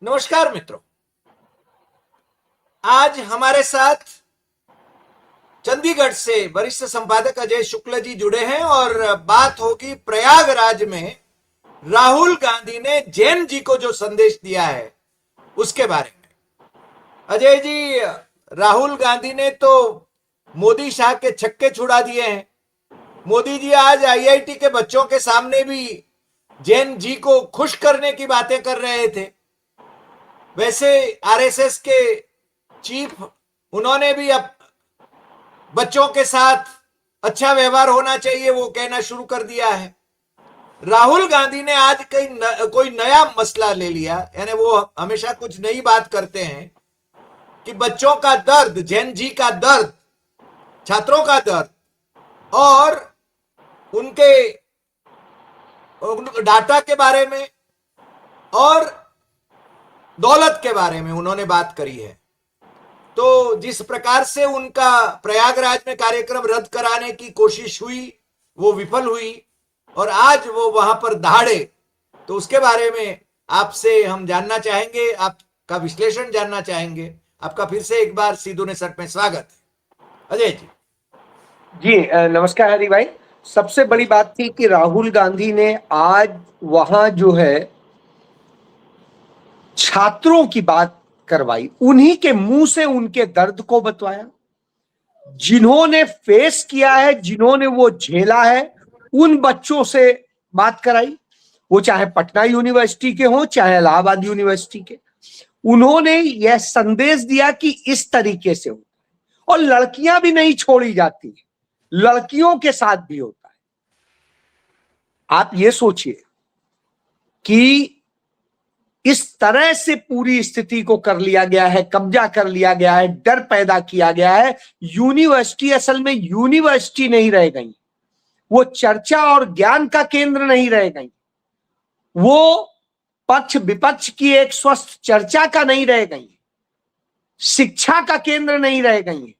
नमस्कार मित्रों। आज हमारे साथ चंडीगढ़ से वरिष्ठ संपादक अजय शुक्ल जी जुड़े हैं और बात होगी प्रयागराज में राहुल गांधी ने जैन जी को जो संदेश दिया है उसके बारे में। अजय जी, राहुल गांधी ने तो मोदी शाह के छक्के छुड़ा दिए हैं। मोदी जी आज आईआईटी के बच्चों के सामने भी जैन जी को खुश करने की बातें कर रहे थे। वैसे आरएसएस के चीफ, उन्होंने भी अब बच्चों के साथ अच्छा व्यवहार होना चाहिए वो कहना शुरू कर दिया है। राहुल गांधी ने आज कोई नया मसला ले लिया, यानी वो हमेशा कुछ नई बात करते हैं कि बच्चों का दर्द, जैन जी का दर्द, छात्रों का दर्द और उनके डाटा के बारे में और दौलत के बारे में उन्होंने बात करी है। तो जिस प्रकार से उनका प्रयागराज में कार्यक्रम रद्द कराने की कोशिश हुई वो विफल हुई और आज वो वहां पर दहाड़े, तो उसके बारे में आपसे हम जानना चाहेंगे, आपका विश्लेषण जानना चाहेंगे। आपका फिर से एक बार सीधू ने सट में स्वागत है। अजय जी। जी नमस्कार हरि भाई। सबसे बड़ी बात थी कि राहुल गांधी ने आज वहां जो है छात्रों की बात करवाई, उन्हीं के मुंह से उनके दर्द को बतवाया, जिन्होंने फेस किया है, जिन्होंने वो झेला है, उन बच्चों से बात कराई, वो चाहे पटना यूनिवर्सिटी के हों चाहे इलाहाबाद यूनिवर्सिटी के। उन्होंने यह संदेश दिया कि इस तरीके से हो, और लड़कियां भी नहीं छोड़ी जाती, लड़कियों के साथ भी होता है। आप ये सोचिए कि इस तरह से पूरी स्थिति को कर लिया गया है, कब्जा कर लिया गया है, डर पैदा किया गया है। यूनिवर्सिटी असल में यूनिवर्सिटी नहीं रह गई, वो चर्चा और ज्ञान का केंद्र नहीं रह गई, वो पक्ष विपक्ष की एक स्वस्थ चर्चा का नहीं रह गई, शिक्षा का केंद्र नहीं रह गई।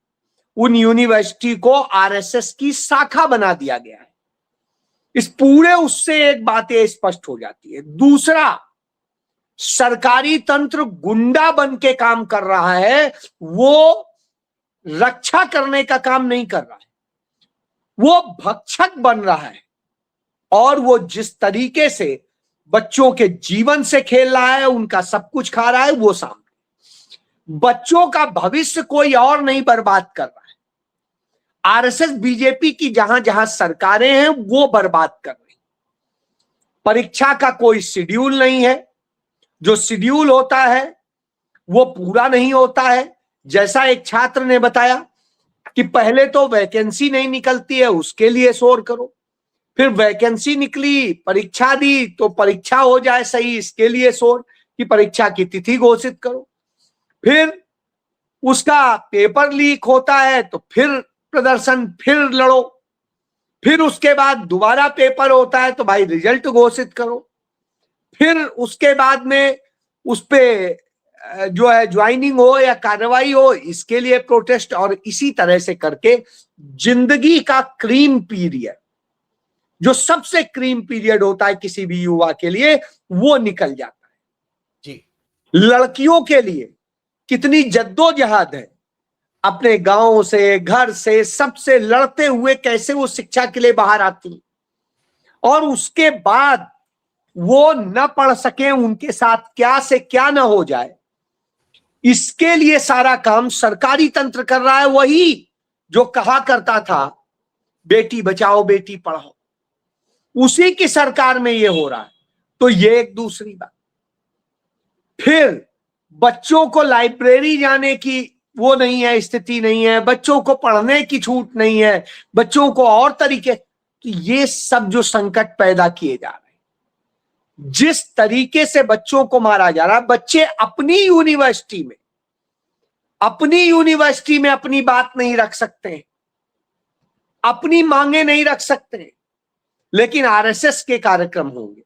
उन यूनिवर्सिटी को आरएसएस की शाखा बना दिया गया है। इस पूरे उससे एक बात ये स्पष्ट हो जाती है। दूसरा, सरकारी तंत्र गुंडा बन के काम कर रहा है, वो रक्षा करने का काम नहीं कर रहा है, वो भक्षक बन रहा है। और वो जिस तरीके से बच्चों के जीवन से खेल रहा है, उनका सब कुछ खा रहा है, वो सामने बच्चों का भविष्य कोई और नहीं बर्बाद कर रहा है। आरएसएस बीजेपी की जहां जहां सरकारें हैं वो बर्बाद कर रही। परीक्षा का कोई शेड्यूल नहीं है, जो शेड्यूल होता है वो पूरा नहीं होता है। जैसा एक छात्र ने बताया कि पहले तो वैकेंसी नहीं निकलती है, उसके लिए शोर करो, फिर वैकेंसी निकली, परीक्षा दी तो परीक्षा हो जाए सही, इसके लिए शोर कि परीक्षा की तिथि घोषित करो, फिर उसका पेपर लीक होता है तो फिर प्रदर्शन, फिर लड़ो, फिर उसके बाद दोबारा पेपर होता है तो भाई रिजल्ट घोषित करो, फिर उसके बाद में उस पे जो है ज्वाइनिंग हो या कार्रवाई हो, इसके लिए प्रोटेस्ट, और इसी तरह से करके जिंदगी का क्रीम पीरियड, जो सबसे क्रीम पीरियड होता है किसी भी युवा के लिए, वो निकल जाता है जी। लड़कियों के लिए कितनी जद्दोजहद है, अपने गांव से, घर से, सबसे लड़ते हुए कैसे वो शिक्षा के लिए बाहर आती, और उसके बाद वो न पढ़ सके, उनके साथ क्या से क्या न हो जाए, इसके लिए सारा काम सरकारी तंत्र कर रहा है। वही जो कहा करता था बेटी बचाओ बेटी पढ़ाओ, उसी की सरकार में ये हो रहा है। तो ये एक दूसरी बात। फिर बच्चों को लाइब्रेरी जाने की वो नहीं है, स्थिति नहीं है, बच्चों को पढ़ने की छूट नहीं है, बच्चों को और तरीके, तो ये सब जो संकट पैदा किए जा रहे हैं, जिस तरीके से बच्चों को मारा जा रहा है, बच्चे अपनी यूनिवर्सिटी में अपनी बात नहीं रख सकते, अपनी मांगे नहीं रख सकते, लेकिन आरएसएस के कार्यक्रम होंगे,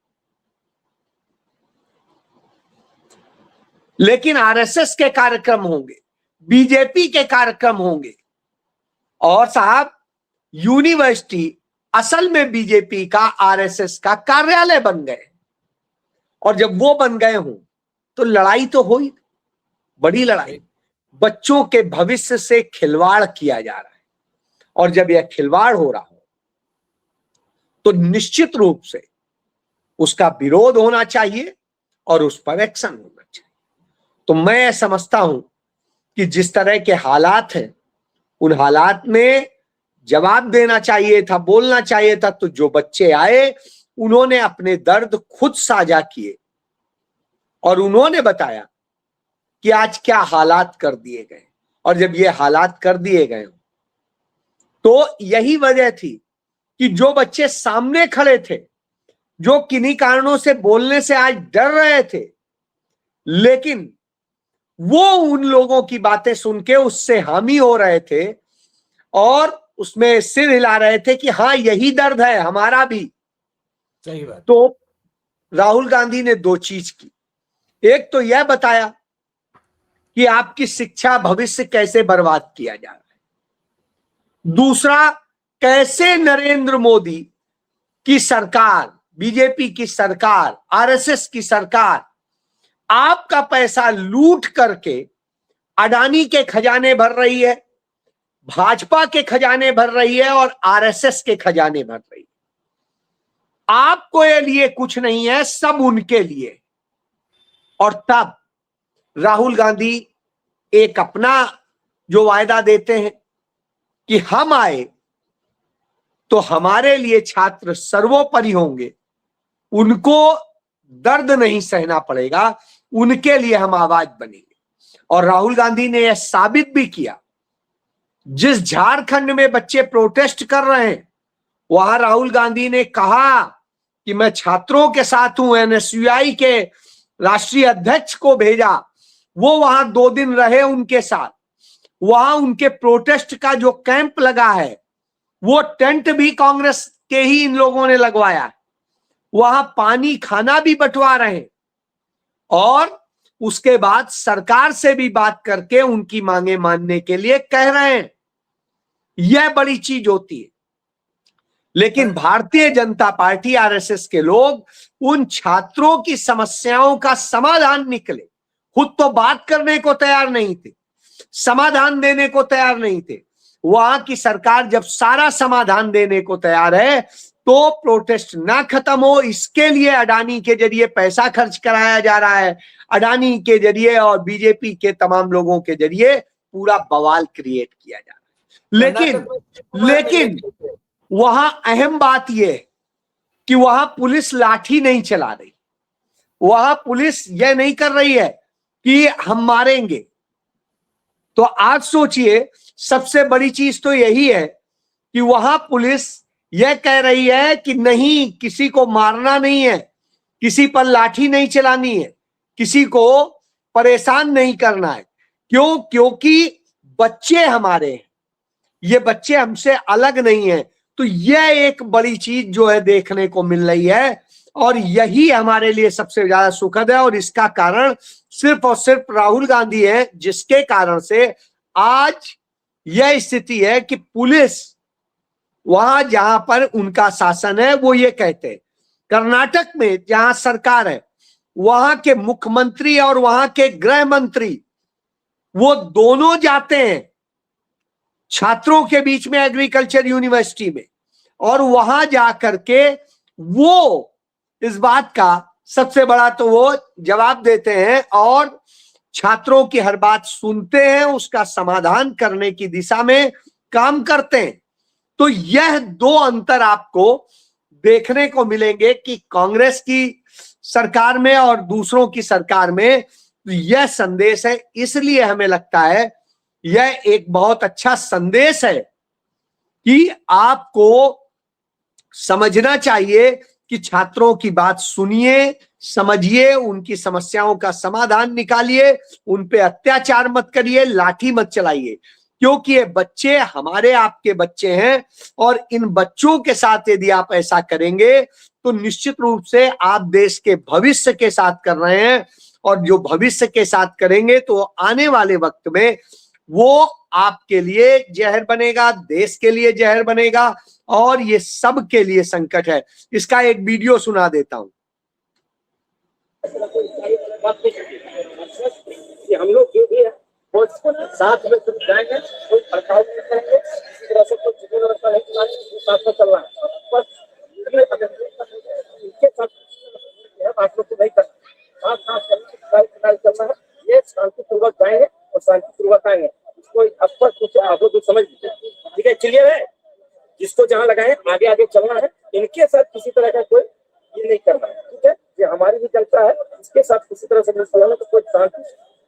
बीजेपी के कार्यक्रम होंगे, और साहब यूनिवर्सिटी असल में बीजेपी का, आरएसएस का कार्यालय बन गए। और जब वो बन गए हों तो लड़ाई तो हुई, बड़ी लड़ाई। बच्चों के भविष्य से खिलवाड़ किया जा रहा है, और जब यह खिलवाड़ हो रहा हो तो निश्चित रूप से उसका विरोध होना चाहिए और उस पर एक्शन होना चाहिए। तो मैं समझता हूं कि जिस तरह के हालात हैं, उन हालात में जवाब देना चाहिए था, बोलना चाहिए था। तो जो बच्चे आए उन्होंने अपने दर्द खुद साझा किए और उन्होंने बताया कि आज क्या हालात कर दिए गए, और जब ये हालात कर दिए गए तो यही वजह थी कि जो बच्चे सामने खड़े थे, जो किन्हीं कारणों से बोलने से आज डर रहे थे, लेकिन वो उन लोगों की बातें सुन के उससे हामी हो रहे थे और उसमें सिर हिला रहे थे कि हाँ यही दर्द है हमारा भी। सही बात। तो राहुल गांधी ने दो चीज की, एक तो यह बताया कि आपकी शिक्षा भविष्य कैसे बर्बाद किया जा रहा है, दूसरा कैसे नरेंद्र मोदी की सरकार, बीजेपी की सरकार, आरएसएस की सरकार आपका पैसा लूट करके अडानी के खजाने भर रही है, भाजपा के खजाने भर रही है और आरएसएस के खजाने भर रही है। आपको ये लिए कुछ नहीं है, सब उनके लिए। और तब राहुल गांधी एक अपना जो वायदा देते हैं कि हम आए तो हमारे लिए छात्र सर्वोपरि होंगे, उनको दर्द नहीं सहना पड़ेगा, उनके लिए हम आवाज बनेंगे। और राहुल गांधी ने यह साबित भी किया। जिस झारखंड में बच्चे प्रोटेस्ट कर रहे हैं, वहां राहुल गांधी ने कहा कि मैं छात्रों के साथ हूं, एनएसयूआई के राष्ट्रीय अध्यक्ष को भेजा, वो वहां 2 दिन रहे उनके साथ। वहां उनके प्रोटेस्ट का जो कैंप लगा है, वो टेंट भी कांग्रेस के ही इन लोगों ने लगवाया। वहां पानी खाना भी बंटवा रहे हैं और उसके बाद सरकार से भी बात करके उनकी मांगे मानने के लिए कह रहे हैं। यह बड़ी चीज होती है। लेकिन भारतीय जनता पार्टी, आरएसएस के लोग उन छात्रों की समस्याओं का समाधान निकले, खुद तो बात करने को तैयार नहीं थे, समाधान देने को तैयार नहीं थे। वहां की सरकार जब सारा समाधान देने को तैयार है तो प्रोटेस्ट ना खत्म हो, इसके लिए अडानी के जरिए पैसा खर्च कराया जा रहा है, अडानी के जरिए और बीजेपी के तमाम लोगों के जरिए पूरा बवाल क्रिएट किया जा रहा है। लेकिन वहां अहम बात यह कि वहां पुलिस लाठी नहीं चला रही, वहां पुलिस यह नहीं कर रही है कि हम मारेंगे। तो आज सोचिए, सबसे बड़ी चीज तो यही है कि वहां पुलिस यह कह रही है कि नहीं, किसी को मारना नहीं है, किसी पर लाठी नहीं चलानी है, किसी को परेशान नहीं करना है। क्यों? क्योंकि बच्चे हमारे हैं, ये बच्चे हमसे अलग नहीं है। तो यह एक बड़ी चीज जो है देखने को मिल रही है, और यही हमारे लिए सबसे ज्यादा सुखद है। और इसका कारण सिर्फ और सिर्फ राहुल गांधी है, जिसके कारण से आज यह स्थिति है कि पुलिस वहां जहां पर उनका शासन है वो ये कहते हैं। कर्नाटक में जहां सरकार है, वहां के मुख्यमंत्री और वहां के गृह मंत्री वो दोनों जाते हैं छात्रों के बीच में एग्रीकल्चर यूनिवर्सिटी में, और वहां जाकर के वो इस बात का सबसे बड़ा तो वो जवाब देते हैं और छात्रों की हर बात सुनते हैं, उसका समाधान करने की दिशा में काम करते हैं। तो यह दो अंतर आपको देखने को मिलेंगे कि कांग्रेस की सरकार में और दूसरों की सरकार में। यह संदेश है, इसलिए हमें लगता है यह एक बहुत अच्छा संदेश है कि आपको समझना चाहिए कि छात्रों की बात सुनिए, समझिए, उनकी समस्याओं का समाधान निकालिए, उन पे अत्याचार मत करिए, लाठी मत चलाइए, क्योंकि ये बच्चे हमारे आपके बच्चे हैं। और इन बच्चों के साथ यदि आप ऐसा करेंगे तो निश्चित रूप से आप देश के भविष्य के साथ कर रहे हैं, और जो भविष्य के साथ करेंगे तो आने वाले वक्त में वो आपके लिए जहर बनेगा, देश के लिए जहर बनेगा, और ये सब के लिए संकट है। इसका एक वीडियो सुना देता हूं। कि हम लोग जो भी है वो साथ में तुम जाएंगे, कोई भड़काव नहीं करेंगे, किसी तरह से कोई जिम्मेदारी व्यवस्था नहीं चलाएंगे, साथ में चलना है। बस इनके साथ आप लोग को नहीं करना, साथ साथ चलना है, ये शांतिपूर्वक जाएंगे और शांतिपूर्वक आएंगे। इसको अक्सर कुछ आप लोग समझ लीजिए, ठीक है, क्लियर है? जिसको जहाँ लगाए आगे आगे चलना है, इनके साथ किसी तरह का कोई ये नहीं करना है, ठीक है? ये हमारी भी जनता है, इसके साथ किसी तरह से मिलना तो कोई शांति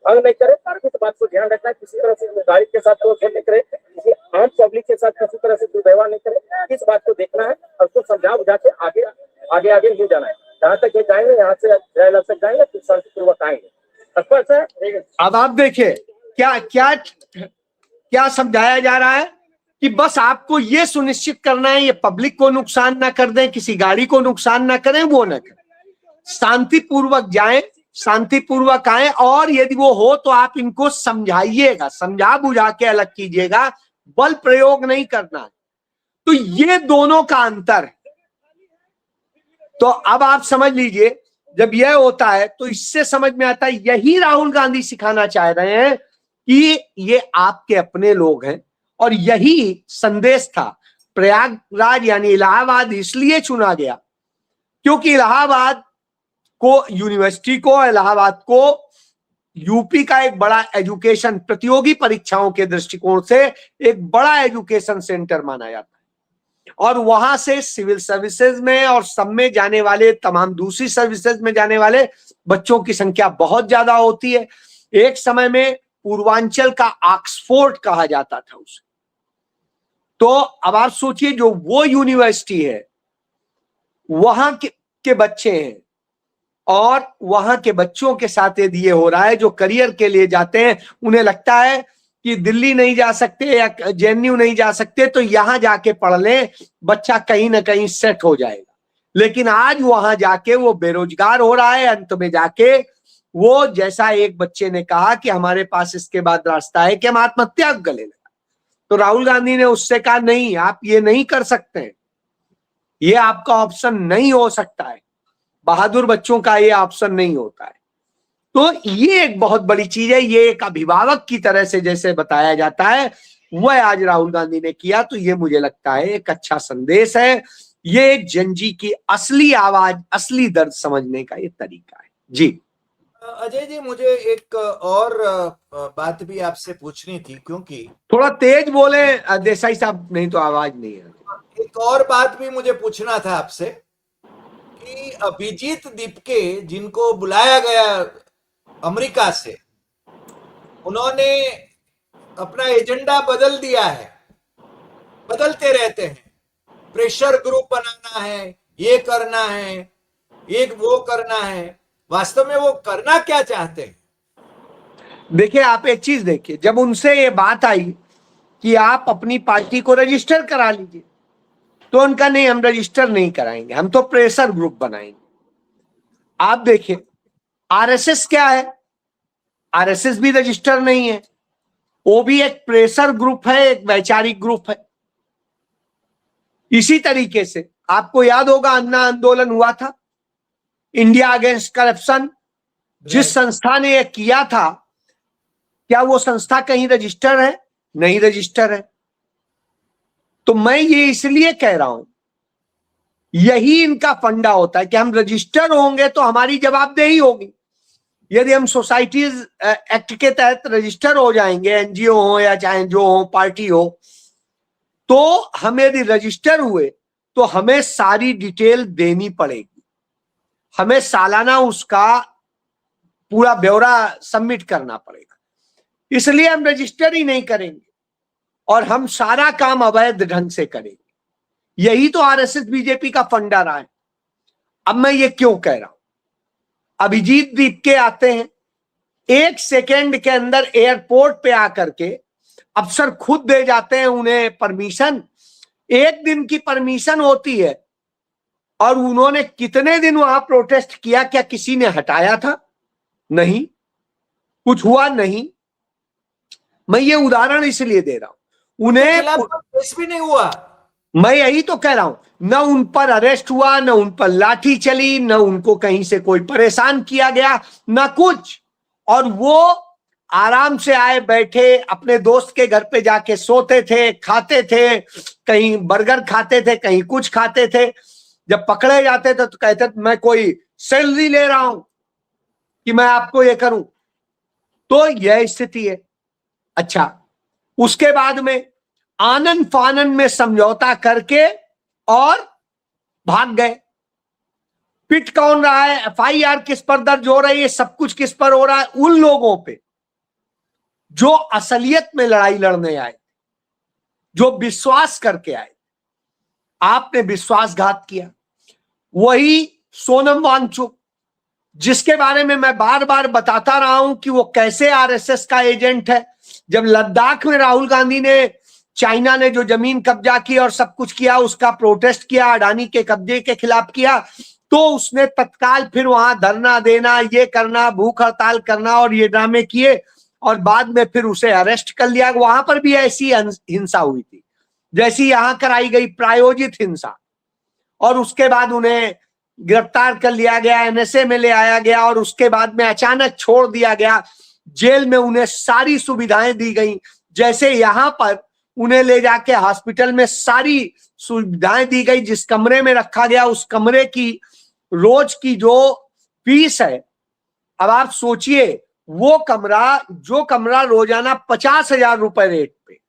भंग नहीं करे। धार्मिक बात को ध्यान रखना है, किसी तरह से गाड़ी के साथ तोड़फोड़ नहीं करे, किसी आम पब्लिक के साथ किसी तरह से दुर्व्यवहार नहीं करे। इस बात को देखना है और उसको समझा बुझा के आगे आगे आगे नहीं जाना है। जहाँ तक ये जाएंगे, यहाँ से जयललिता तक जाएंगे, फिर शांतिपूर्वक आएंगे। स्पष्ट है? अब आप देखिए क्या क्या क्या समझाया जा रहा है कि बस आपको ये सुनिश्चित करना है ये पब्लिक को नुकसान ना कर दें, किसी गाड़ी को नुकसान ना करें, वो ना करें, शांतिपूर्वक जाएं, शांतिपूर्वक आए, और यदि वो हो तो आप इनको समझाइएगा, समझा बुझा के अलग कीजिएगा, बल प्रयोग नहीं करना है। तो ये दोनों का अंतर है। तो अब आप समझ लीजिए, जब यह होता है तो इससे समझ में आता है यही राहुल गांधी सिखाना चाह रहे हैं कि ये आपके अपने लोग हैं, और यही संदेश था। प्रयागराज यानी इलाहाबाद इसलिए चुना गया क्योंकि इलाहाबाद को, यूनिवर्सिटी को, इलाहाबाद को यूपी का एक बड़ा एजुकेशन, प्रतियोगी परीक्षाओं के दृष्टिकोण से एक बड़ा एजुकेशन सेंटर माना जाता है, और वहां से सिविल सर्विसेज में और सब में जाने वाले, तमाम दूसरी सर्विसेज में जाने वाले बच्चों की संख्या बहुत ज्यादा होती है। एक समय में पूर्वांचल का ऑक्सफोर्ड कहा जाता था उसे। तो अब आप सोचिए, जो वो यूनिवर्सिटी है, वहां के बच्चे हैं, और वहां के बच्चों के साथ यदि ये हो रहा है, जो करियर के लिए जाते हैं, उन्हें लगता है कि दिल्ली नहीं जा सकते या जेएनयू नहीं जा सकते, तो यहां जाके पढ़ लें, बच्चा कहीं ना कहीं सेट हो जाएगा। लेकिन आज वहां जाके वो बेरोजगार हो रहा है। अंत में जाके वो, जैसा एक बच्चे ने कहा कि हमारे पास इसके बाद रास्ता है कि हम आत्महत्या गले लगा, तो राहुल गांधी ने उससे कहा नहीं, आप ये नहीं कर सकते, ये आपका ऑप्शन नहीं हो सकता है, बहादुर बच्चों का ये ऑप्शन नहीं होता है। तो ये एक बहुत बड़ी चीज है। ये एक अभिभावक की तरह से जैसे बताया जाता है, वह आज राहुल गांधी ने किया। तो ये मुझे लगता है एक अच्छा संदेश है। ये जनजी की असली आवाज, असली दर्द समझने का ये तरीका है। जी अजय जी, मुझे एक और बात भी आपसे पूछनी थी, क्योंकि थोड़ा तेज बोले देसाई साहब, नहीं तो आवाज नहीं है। एक और बात भी मुझे पूछना था आपसे कि अभिजीत दीपके, जिनको बुलाया गया अमेरिका से, उन्होंने अपना एजेंडा बदल दिया है, बदलते रहते हैं। प्रेशर ग्रुप बनाना है, ये करना है, एक वो करना है। वास्तव में वो करना क्या चाहते हैं? देखिए, आप एक चीज देखिए, जब उनसे ये बात आई कि आप अपनी पार्टी को रजिस्टर करा लीजिए, तो उनका नहीं, हम रजिस्टर नहीं कराएंगे, हम तो प्रेशर ग्रुप बनाएंगे। आप देखिए आरएसएस क्या है, आरएसएस भी रजिस्टर नहीं है, वो भी एक प्रेशर ग्रुप है, एक वैचारिक ग्रुप है। इसी तरीके से आपको याद होगा, अन्ना आंदोलन हुआ था, इंडिया अगेंस्ट करप्शन, जिस संस्था ने यह किया था, क्या वो संस्था कहीं रजिस्टर है? नहीं रजिस्टर है। तो मैं ये इसलिए कह रहा हूं, यही इनका फंडा होता है कि हम रजिस्टर होंगे तो हमारी जवाबदेही होगी। यदि हम सोसाइटीज एक्ट के तहत रजिस्टर हो जाएंगे, एनजीओ हो या चाहे जो हो, पार्टी हो, तो हम यदि रजिस्टर हुए तो हमें सारी डिटेल देनी पड़ेगी, हमें सालाना उसका पूरा ब्यौरा सबमिट करना पड़ेगा। इसलिए हम रजिस्टर ही नहीं करेंगे और हम सारा काम अवैध ढंग से करेंगे। यही तो आरएसएस बीजेपी का फंडा रहा है। अब मैं ये क्यों कह रहा हूं, अभिजीत दीपके आते हैं, 1 सेकेंड के अंदर एयरपोर्ट पे आकर के अफसर खुद दे जाते हैं उन्हें परमिशन। 1 दिन की परमिशन होती है, और उन्होंने कितने दिन वहां प्रोटेस्ट किया? क्या किसी ने हटाया था? नहीं, कुछ हुआ नहीं। मैं ये उदाहरण इसलिए दे रहा हूं, उन्हें केस भी नहीं हुआ। मैं यही तो कह रहा हूं, न उन पर अरेस्ट हुआ, न उन पर लाठी चली, न उनको कहीं से कोई परेशान किया गया, न कुछ। और वो आराम से आए, बैठे, अपने दोस्त के घर पे जाके सोते थे, खाते थे, कहीं बर्गर खाते थे, कहीं कुछ खाते थे। जब पकड़े जाते थे तो कहते थे मैं कोई सैलरी ले रहा हूं कि मैं आपको ये करूं। तो यह स्थिति है। अच्छा, उसके बाद में आनन फानन में समझौता करके और भाग गए। पिट कौन रहा है, एफआईआर किस पर दर्ज हो रही है, सब कुछ किस पर हो रहा है? उन लोगों पे जो असलियत में लड़ाई लड़ने आए, जो विश्वास करके आए। आपने विश्वासघात किया। वही सोनम वांगचुक, जिसके बारे में मैं बार बार बताता रहा हूं कि वो कैसे आरएसएस का एजेंट है। जब लद्दाख में राहुल गांधी ने, चाइना ने जो जमीन कब्जा की और सब कुछ किया, उसका प्रोटेस्ट किया, अडानी के कब्जे के खिलाफ किया, तो उसने तत्काल फिर वहां धरना देना, ये करना, भूख हड़ताल करना और ये ड्रामे किए और बाद में फिर उसे अरेस्ट कर लिया। वहां पर भी ऐसी हिंसा हुई थी जैसी यहां कराई गई, प्रायोजित हिंसा। और उसके बाद उन्हें गिरफ्तार कर लिया गया, एनएसए में ले आया गया और उसके बाद में अचानक छोड़ दिया गया। जेल में उन्हें सारी सुविधाएं दी गई, जैसे यहां पर उन्हें ले जाके हॉस्पिटल में सारी सुविधाएं दी गई। जिस कमरे में रखा गया, उस कमरे की रोज की जो फीस है, अब आप सोचिए, वो जो कमरा रोजाना 50,000 रुपए रेट पे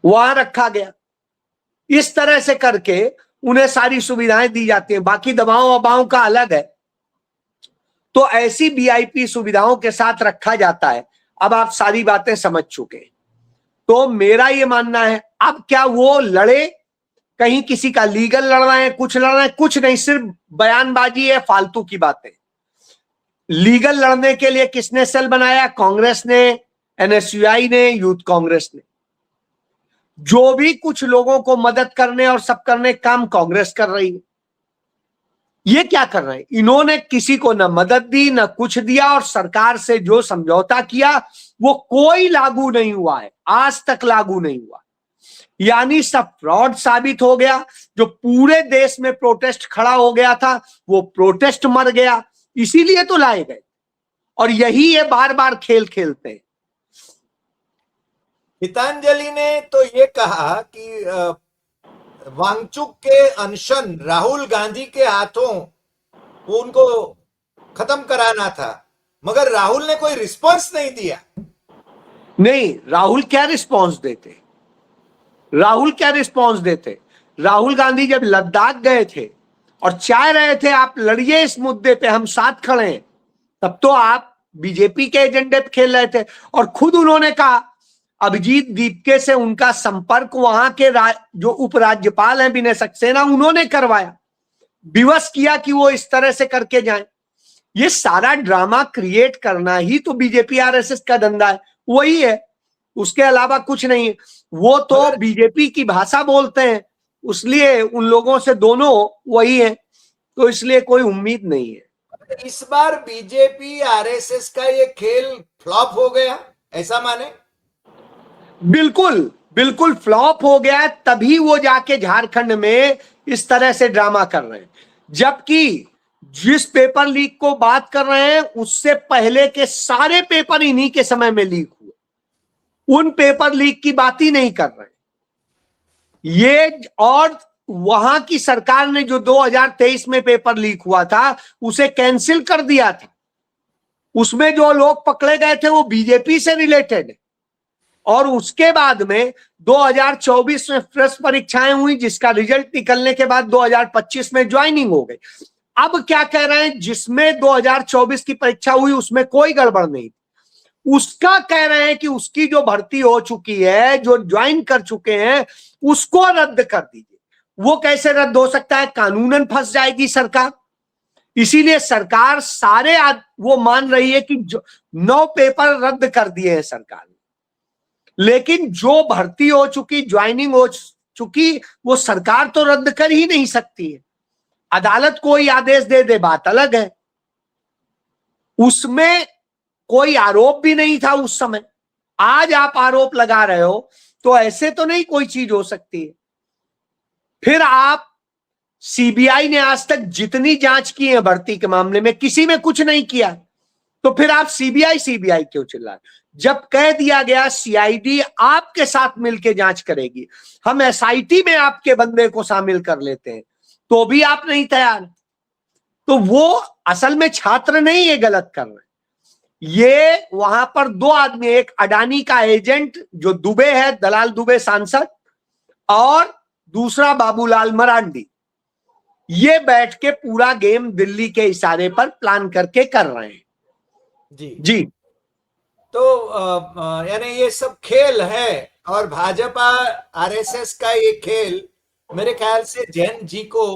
वहां रखा गया। इस तरह से करके उन्हें सारी सुविधाएं दी जाती हैं। बाकी दवाओं वबाओं का अलग है। तो ऐसी वीआईपी सुविधाओं के साथ रखा जाता है। अब आप सारी बातें समझ चुके। तो मेरा ये मानना है, अब क्या वो लड़े, कहीं किसी का लीगल लड़ रहे हैं, कुछ लड़ रहे हैं, कुछ नहीं, सिर्फ बयानबाजी है, फालतू की बातें। लीगल लड़ने के लिए किसने सेल बनाया? कांग्रेस ने, एनएसयूआई ने, यूथ कांग्रेस ने। जो भी कुछ लोगों को मदद करने और सब करने काम कांग्रेस कर रही है। ये क्या कर रहे हैं? इन्होंने किसी को न मदद दी, न कुछ दिया, और सरकार से जो समझौता किया वो कोई लागू नहीं हुआ है, आज तक लागू नहीं हुआ। यानी सब फ्रॉड साबित हो गया। जो पूरे देश में प्रोटेस्ट खड़ा हो गया था, वो प्रोटेस्ट मर गया। इसीलिए तो लाए गए, और यही ये बार बार खेल खेलते हैं। गीतांजलि ने तो ये कहा कि वांगचुक के अनशन राहुल गांधी के हाथों वो उनको खत्म कराना था, मगर राहुल ने कोई रिस्पॉन्स नहीं दिया। नहीं, राहुल क्या रिस्पॉन्स देते? राहुल क्या रिस्पॉन्स देते? राहुल गांधी जब लद्दाख गए थे और चाह रहे थे आप लड़िए इस मुद्दे पे, हम साथ खड़े हैं, तब तो आप बीजेपी के एजेंडे पे खेल रहे थे। और खुद उन्होंने कहा, अभिजीत दीपके से उनका संपर्क वहां के जो उपराज्यपाल हैं विनय सक्सेना, उन्होंने करवाया, विवश किया कि वो इस तरह से करके जाएं। ये सारा ड्रामा क्रिएट करना ही तो बीजेपी आरएसएस का धंधा है, वही है, उसके अलावा कुछ नहीं है। वो तो बीजेपी की भाषा बोलते हैं, इसलिए उन लोगों से दोनों वही है, तो इसलिए कोई उम्मीद नहीं है। इस बार बीजेपी आरएसएस का ये खेल फ्लॉप हो गया, ऐसा माने? बिल्कुल बिल्कुल फ्लॉप हो गया, तभी वो जाके झारखंड में इस तरह से ड्रामा कर रहे हैं। जबकि जिस पेपर लीक को बात कर रहे हैं, उससे पहले के सारे पेपर इन्हीं के समय में लीक हुए। उन पेपर लीक की बात ही नहीं कर रहे ये। और वहां की सरकार ने जो 2023 में पेपर लीक हुआ था, उसे कैंसिल कर दिया था। उसमें जो लोग पकड़े गए थे वो बीजेपी से रिलेटेड है। और उसके बाद में 2024 में फ्रेश परीक्षाएं हुई, जिसका रिजल्ट निकलने के बाद 2025 में ज्वाइनिंग हो गई। अब क्या कह रहे हैं, जिसमें 2024 की परीक्षा हुई उसमें कोई गड़बड़ नहीं, उसका कह रहे हैं कि उसकी जो भर्ती हो चुकी है, जो ज्वाइन कर चुके हैं, उसको रद्द कर दीजिए। वो कैसे रद्द हो सकता है? कानूनन फंस जाएगी सरकार। इसीलिए सरकार सारे वो मान रही है कि 9 पेपर रद्द कर दिए हैं सरकार ने, लेकिन जो भर्ती हो चुकी, ज्वाइनिंग हो चुकी, वो सरकार तो रद्द कर ही नहीं सकती है। अदालत कोई आदेश दे दे, बात अलग है। उसमें कोई आरोप भी नहीं था उस समय। आज आप आरोप लगा रहे हो, तो ऐसे तो नहीं कोई चीज हो सकती है। फिर आप, सीबीआई ने आज तक जितनी जांच की है भर्ती के मामले में, किसी में कुछ नहीं किया, तो फिर आप सीबीआई सीबीआई क्यों चिल्ला रहे? जब कह दिया गया सीआईडी आपके साथ मिलकर जांच करेगी, हम एसआईटी में आपके बंदे को शामिल कर लेते हैं, तो भी आप नहीं तैयार। तो वो असल में छात्र नहीं ये गलत कर रहे, ये वहां पर दो आदमी, एक अडानी का एजेंट जो दुबे है, दलाल दुबे सांसद, और दूसरा बाबूलाल मरांडी, ये बैठ के पूरा गेम दिल्ली के इशारे पर प्लान करके कर रहे हैं। जी जी, तो यानी ये सब खेल है, और भाजपा आरएसएस का ये खेल मेरे ख्याल से जैन जी को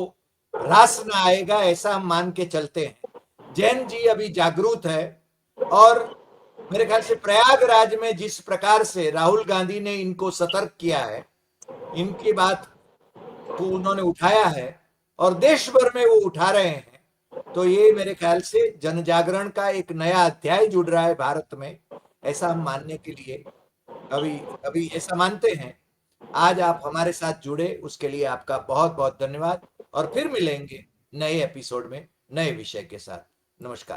रास ना आएगा, ऐसा हम मान के चलते हैं। जैन जी अभी जागरूक है, और मेरे ख्याल से प्रयागराज में जिस प्रकार से राहुल गांधी ने इनको सतर्क किया है, इनकी बात को उन्होंने उठाया है और देश भर में वो उठा रहे हैं, तो ये मेरे ख्याल से जन जागरण का एक नया अध्याय जुड़ रहा है भारत में, ऐसा हम मानने के लिए अभी अभी ऐसा मानते हैं। आज आप हमारे साथ जुड़े, उसके लिए आपका बहुत बहुत धन्यवाद, और फिर मिलेंगे नए एपिसोड में नए विषय के साथ। नमस्कार।